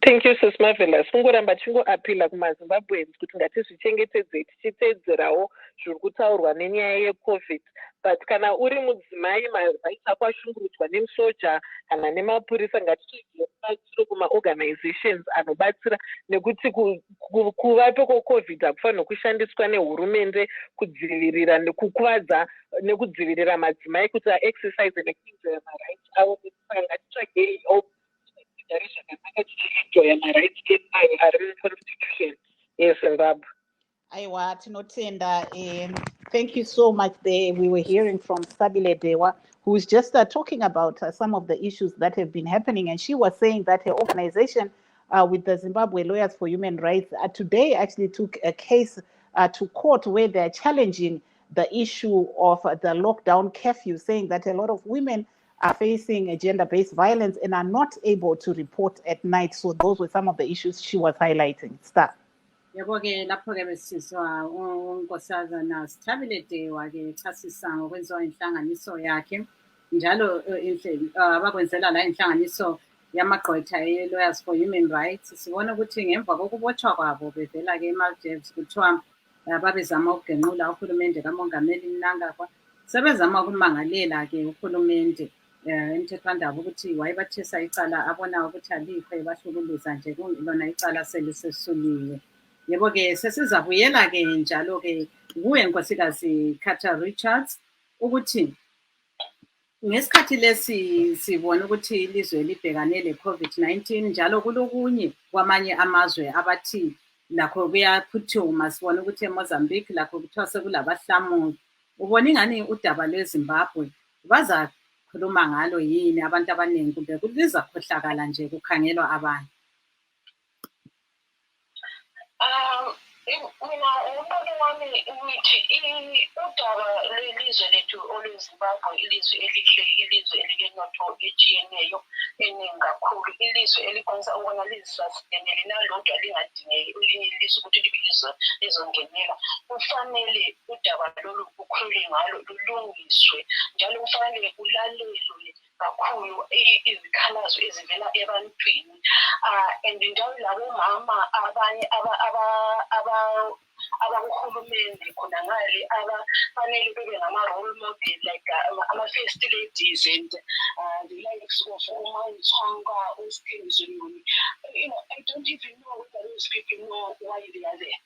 Thank you, Sis Marvelous. Kungoramba chingoapila kumaZimbabweans kuti ngatizvichengetedze tichiteedzerawo zviri kutaurwa nenyaya yeCovid. But kana uri mudzimai marights ako ashungurudzwa nemusoja kana nemapurisa, ngatitoibatsiro kuma-organizations anobatsira, nekuti kuvapo kweCovid hakufanirwa kushandiswa nehurumende kudzivirira nekukuvadza nekudzivirira madzimai kuti aexercise nekuenjoya marights avo. Saka ngatitsvagei Aiwa, tinotenda. Thank you so much. We were hearing from Sabile Dewa, who's just talking about some of the issues that have been happening, and she was saying that her organization with the Zimbabwe Lawyers for Human Rights today actually took a case to court where they're challenging the issue of the lockdown curfew, saying that a lot of women are facing gender-based violence and are not able to report at night. So those were some of the issues she was highlighting. Start. Yabo-ke lapho-ke besizwa unkosazana Sithabile Dewa-ke echasisa ngokwenziwa inhlanganiso yakhe, njalo abakwenzela la inhlanganiso yamagqwetha ye-Lawyers for Human Rights. Sibona ukuthi ngemva kokubotshwa kwabo bevela-ke eMaldives kuthiwa babezama ukugenqula uhulumende kamongameli Mnangagwa, sebezama ukumangalela-ke uhulumende emthethwandaba ukuthi wayebathesa icala abona ukuthi alikho, ebahlukuluza nje lona icala selisesisuliwe. Yebo-ke sesizabuyela-ke njalo-ke kuwe Nkosikazi Carter Richards ukuthi ngesikhathi lesi sibona ukuthi ilizwe libhekane le-COVID-19, njalo kulokunye kwamanye amazwe abathi lakho kuyaphuthuma. Sibona ukuthi eMozambique lakho kuthiwa sekulabahlamuki. Ubona ingani udaba lweZimbabwe bazakhuluma ngalo yini abantu abaningi, kumbe lizakhohlakala nje kukhangelwa abantu? Mina umbono wami ukuthi udaba lwelizwe lethu olweZimbabwe, ilizwe elihle, ilizwe elikenotho etshiyeneyo eningi kakhulu, ilizwe elikwanisa ukubona lizisustenele nalodwa lingadingeki elinye ilizwe ukuthi libe lizongenela. Kufanele udaba lolu kukhulunywe ngalo, lulungiswe, njalo kufanele kulalelwe kakhulu izikhalazo ezivela ebantwini, and njalo labomama abanye abakuhulumende khona ngale abafanele bebe ngama-role model like ama-first ladies and the likes of uManchanga, uSithembiso Ntuli. I don't even know whether those people know why they are there.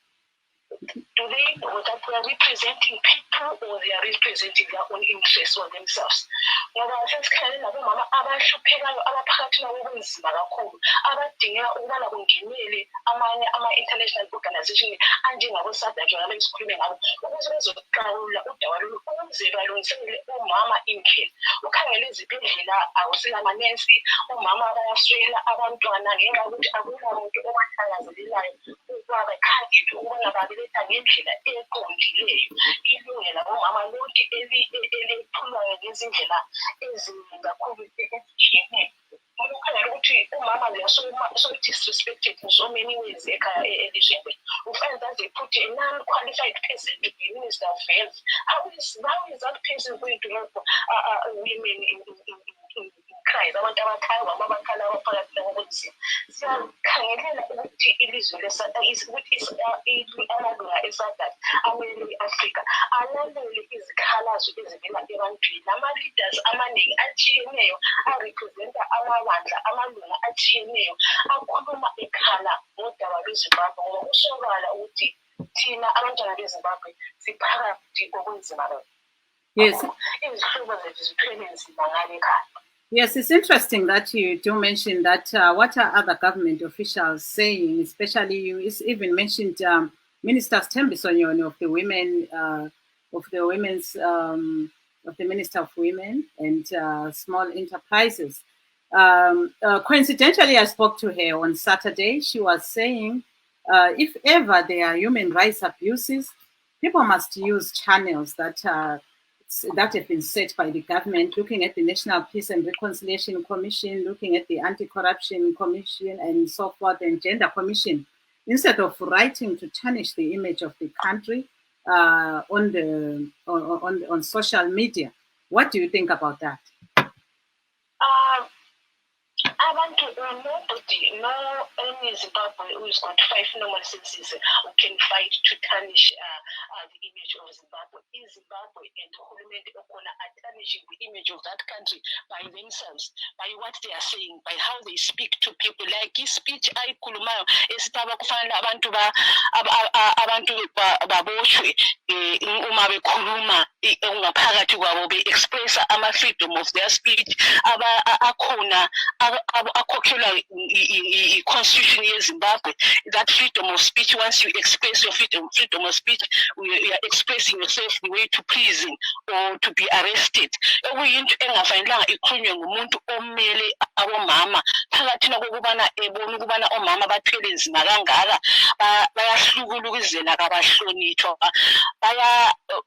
Do they know that they are representing people or they are representing their own interests or themselves? Ngoba sesikhalela labomama abahluphekayo abaphakathi kwabo kunzima kakhulu abadingeka ukubana kungenele amanye ama-international organization anjengabo-SADC njengabe sikhulume ngabo ukuze bezoqawula udaba lolu ukuze balungiselele omama indlela. Ukhangele izibhedlela awuselamanensi, omama bayaswela abantwana ngenxa yokuthi akulamuntu obathakazelelayo ukuba bekhangele ukubana babeletha ngendlela eqondileyo. Ilungela omama lonke eliphulwayo ngezindlela eziningi kakhulu ezitshiyeneyo. Ukhangele ukuthi umama they are so disrespected in so many ways ekhaya elizweni. We find that they put a non-qualified person to be Minister of Health. How is that person going to help women in cries? Abantu abakhala abakhala abaphakathi kwabonzima. Siyakhangelela ukuthi ilizwe amalunga eSADC amele i-Afrika alalele izikhalazo ezivela ebantwini. Ama-leaders amaningi atshiyeneyo arepresenta amabandla amalunga atshiyeneyo akhuluma ekhala ngodaba lweZimbabwe ngoba kusobala ukuthi thina abantwana beZimbabwe siphakathi kokunzima lokho. Yes. Izihlobo zethu zithwele nzima ngale ekhaya. Yes, it's interesting that you do mention that. What are other government officials saying? Especially you even mentioned Minister Sithembiso Ntuli of the Minister of Women and Small Enterprises. Coincidentally, I spoke to her on Saturday. She was saying, if ever there are human rights abuses, people must use channels that have been set by the government, looking at the National Peace and Reconciliation Commission, looking at the Anti-Corruption Commission and so forth, and Gender Commission, instead of writing to tarnish the image of the country on social media. What do you think about that? Nobody, no any Zimbabwe who is got 5 normal senses who can fight to tarnish the image of Zimbabwe. In Zimbabwe and Hulumende Okona are tarnishing the image of that country by themselves, by what they are saying, by how they speak to people. Like his speech, I kulumayo esitaba kufana abantu baboshwe uma bekhuluma ngaphakathi kwabo be express ama-freedom of their speech akhona akhokhelwa i-constitution yeZimbabwe. That freedom of speech, once you express your freedom of speech, you are expressing yourself the way to prison or to be arrested. Okuyinto engafanelanga ikhulunywe ngumuntu omele abomama phakathi kokubana ebona ukubana omama bathwele nzima kangaka bayahlukuluzela kabahlonitshwa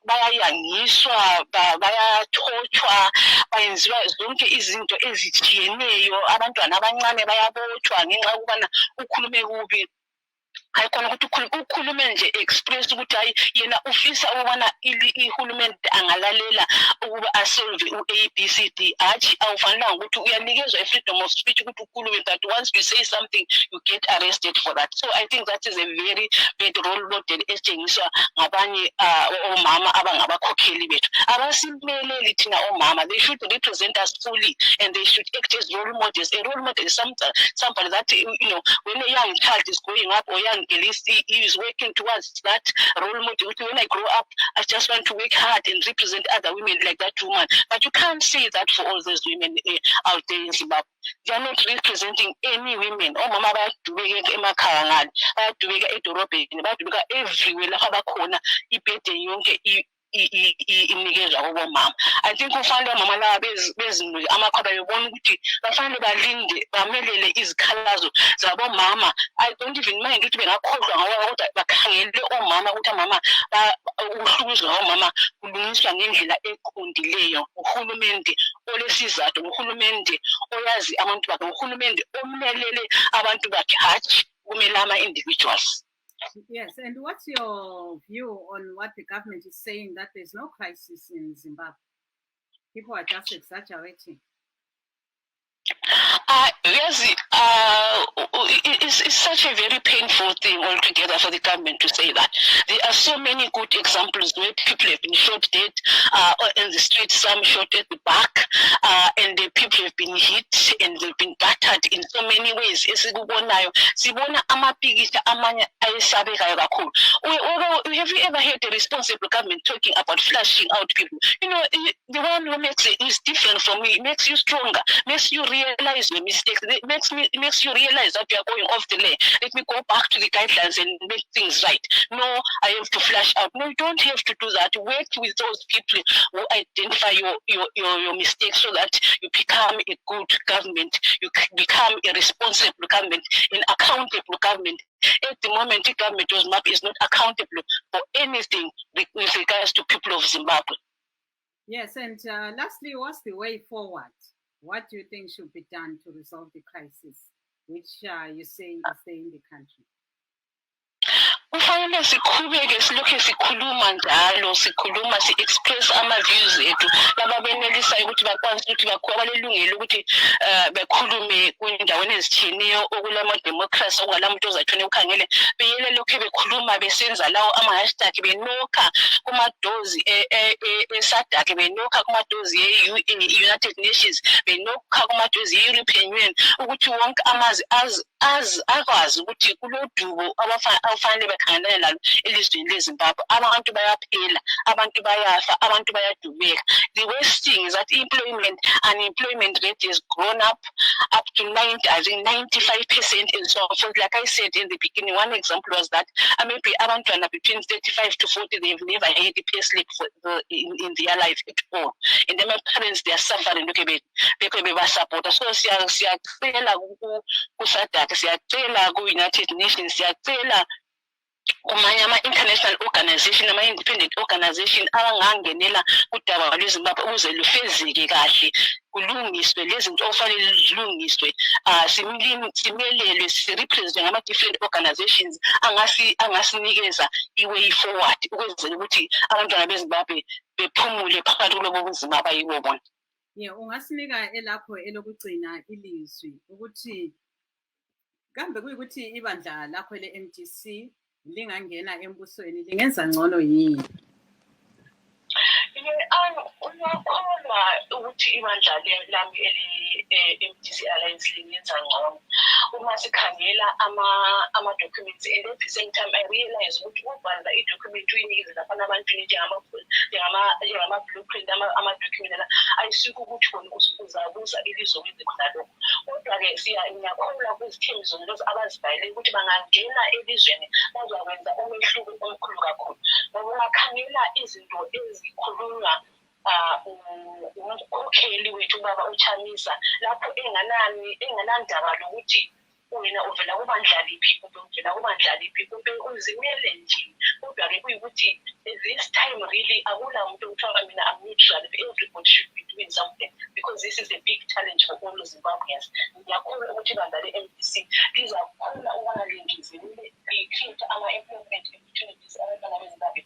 bayayangiswa bayathothwa bayenziwa zonke izinto ezitshiyeneyo abantwana abancane bayabotshwa ngenxa ukubana ukhulume kubi ayikhona ukuthi ukhulume nje express ukuthi hayi yena ufisa ukubana ihulumende angalalela ukuba asolve u-ABCD hatshi awufanelanga ukuthi uyanikezwa i-freedom of speech ukuthi ukhulume that once you say something you get arrested for that. So I think that is a very bad role model esitshengiswa ngabanye omama abangabakhokheli bethu abasimeleli thina omama. They should represent us fully and they should act as role models. A role model is somebody that when a young child is growing up or young girl is working towards that role model. When I grow up, I just want to work hard and represent other women like that woman. But you can't say that for all those women out there in Zimbabwe. They are not representing any women. Oh, mama, bayadubeka emakhaya ngale, bayadubeka edorobheni, bayadubeka everywhere lapha bakhona ibhede yonke inikezwa kubomama. I think kufanele mama laba bezinike amakhwaba bebona ukuthi bafanele balinde bamelele izikhalazo zabomama. I don't even mind ukuthi bengakhohlwa ngawo kodwa bakhangele omama ukuthi mama ukuhlukuzwa omama kulungiswa ngendlela eqondileyo. Uhulumende olesizathu, uhulumende oyazi abantu bakhe, uhulumende omelele abantu bakhe hatshi kumele ama-individuals. Yes, and what's your view on what the government is saying, that there's no crisis in Zimbabwe? People are just exaggerating. Yes, it's such a very painful thing altogether for the government to say that. There are so many good examples where people have been shot dead in the streets, some shot at the back, and the people have been hit and they've been battered in so many ways. Sibona amapikisha amanye ayesabekayo kakhulu. Have you ever heard a responsible government talking about flashing out people? You know, the one who makes it is different from me. It makes you stronger, makes you realize your mistakes. It makes you realize that you are going off the lane. Let me go back to the guidelines and make things right. No, I have to flash out. No, you don't have to do that. Work with those people who identify your mistakes so that you become a good government. You become a responsible government, an accountable government. At the moment, the government is not accountable for anything with regards to people of Zimbabwe. Yes, and lastly, what's the way forward? What do you think should be done to resolve the crisis, which you say is there in the country? Kufanele siqhubeke silokhu sikhuluma njalo sikhuluma si-express ama-views ethu laba benelisayo ukuthi bakwazi ukuthi balelungelo ukuthi bekhulume kwindaweni ezitshiyeneyo okulama-democracy okwalamuntu ozathone ukhangele beyele lokhu bekhuluma besenza lawo ama-hashtag benokha kumadozi esadak benokha kumadozi e-United Nations benokha kumadozi e-European Union ukuthi wonke amazwe akwazi ukuthi kulodubo abafanele bekhangelane lalo elizweni leZimbabwe. Abantu bayaphela, abantu bayafa, abantu bayadubeka. The worst thing is that unemployment rate has grown up to 95% and so forth. Like I said in the beginning, one example was that maybe abantwana between 35 to 40, they've never had a pay slip in their life at all. And then my parents, they are suffering. So siyacela kuSADC, siyacela ku-United Nations, siyacela kumanye ama-international organization, ama-independent organization abangangenela udaba lweZimbabwe ukuze lufezeke kahle, kulungiswe lezi zinto okufanele zilungiswe, simelelwe, sirepresentwe ngama-different organizations angasinikeza i-way forward ukwenzela ukuthi abantwana beZimbabwe bephumule phakathi kulobo bunzima abayibo bona. Yeah, ungasinika elakho elokugcina ilizwi ukuthi kambe kuyikuthi ibandla lakho le-MDC lingangena embusweni lingenza ngcono yini? Uyakholwa ukuthi ibandla lami ele-MDC Alliance lingenza ngcono uma sikhangela ama-documents, and at the same time I realize ukuthi ukubhala i-document uyinikeze lapha abantu njengama-blueprint, ama-document ayisuke ukuthi khona uzabuza ilizwe wenze khona lokho. Kodwa-ke ngiyakholwa kwizithembiso lezo abazibhayele ukuthi bangangena elizweni bazakwenza umehluko omkhulu kakhulu. Ngoba ungakhangela izinto ezikhulunywa umkhokheli wethu ubaba uChamisa lapho enganandaba lokuthi wena uvela kubandla liphi kumbe uvela kubandla liphi kumbe uzimele nje. Kodwa-ke kuyikuthi this time really akula muntu okuthiwa mina I'm neutral. Everybody should be doing something because this is a big challenge for all Zimbabweans. Ngiyakholwa ukuthi ibandla le-MDC lizakhula ukungalengezelele li-create ama-employment opportunities abantwana beZimbabwe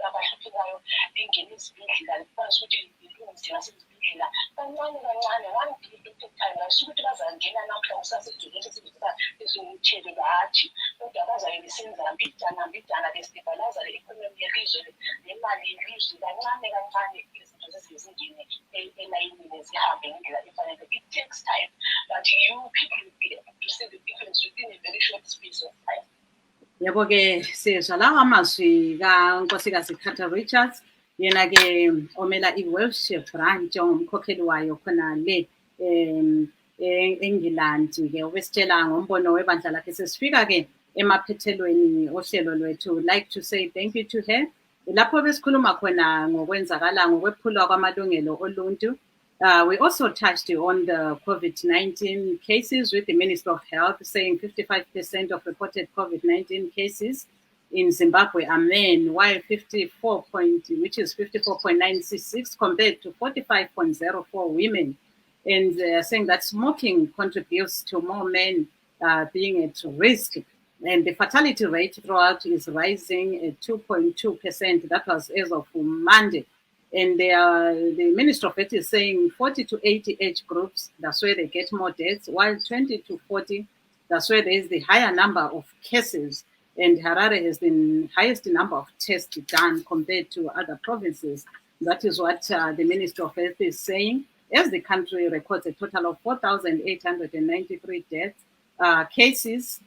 abahluphekayo bengene ezibhedlela likwazi ukuthi lilungise nasezibhedlela kancane kancane. One day at a time ayisuke ukuthi bazangena namhla kusasejuleni esizisa ezingumthele bahathi kodwa bazabe besenza mbidana bestabilize le-economy yelizwe nemali yelizwe kancane kancane izinto zezingene elayinini zihambe ngendlela efanele. It takes time, but you people will be able to see the difference within a very short space of time. Yabo-ke sezwa lawo amazwi kaNkosikazi Carter Richards, yena-ke omela i-Welsh branch ongumkhokheli wayo khona le eNgilandi-ke ubesitshela ngombono webandla lakhe. Sesifika-ke emaphethelweni ohlelo lwethu. Like to say thank you to her lapho besikhuluma khona ngokwenzakala ngokwephulwa kwamalungelo oluntu. We also touched on the COVID-19 cases with the Minister of Health saying 55% of reported COVID-19 cases in Zimbabwe are men, while which is 54.966 compared to 45.04 women. And saying that smoking contributes to more men being at risk. And the fatality rate throughout is rising at 2.2%. That was as of Monday. And the Minister of Health is saying 40 to 80 age groups, that's where they get more deaths, while 20 to 40, that's where there is the higher number of cases. And Harare has the highest number of tests done compared to other provinces. That is what the Minister of Health is saying, as the country records a total of 4,893 deaths, cases,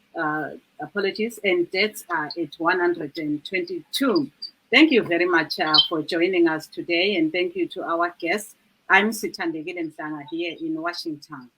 apologies, and deaths are at 122. Thank you very much for joining us today, and thank you to our guests. I'm Sithandegile Mhlanga here in Washington.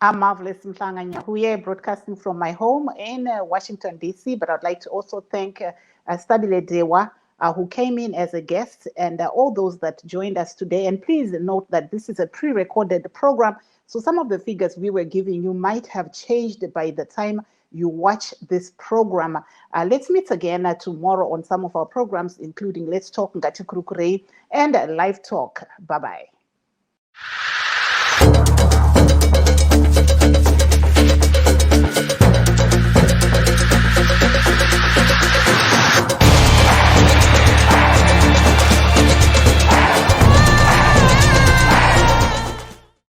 I'm Marvelous Mhlanga Nyahuye, broadcasting from my home in Washington, D.C., but I'd like to also thank Stabile Dewa, who came in as a guest, and all those that joined us today. And please note that this is a pre-recorded program, so some of the figures we were giving you might have changed by the time you watch this program. Let's meet again tomorrow on some of our programs, including Let's Talk Ngati Kurukurei and Live Talk. Bye-bye.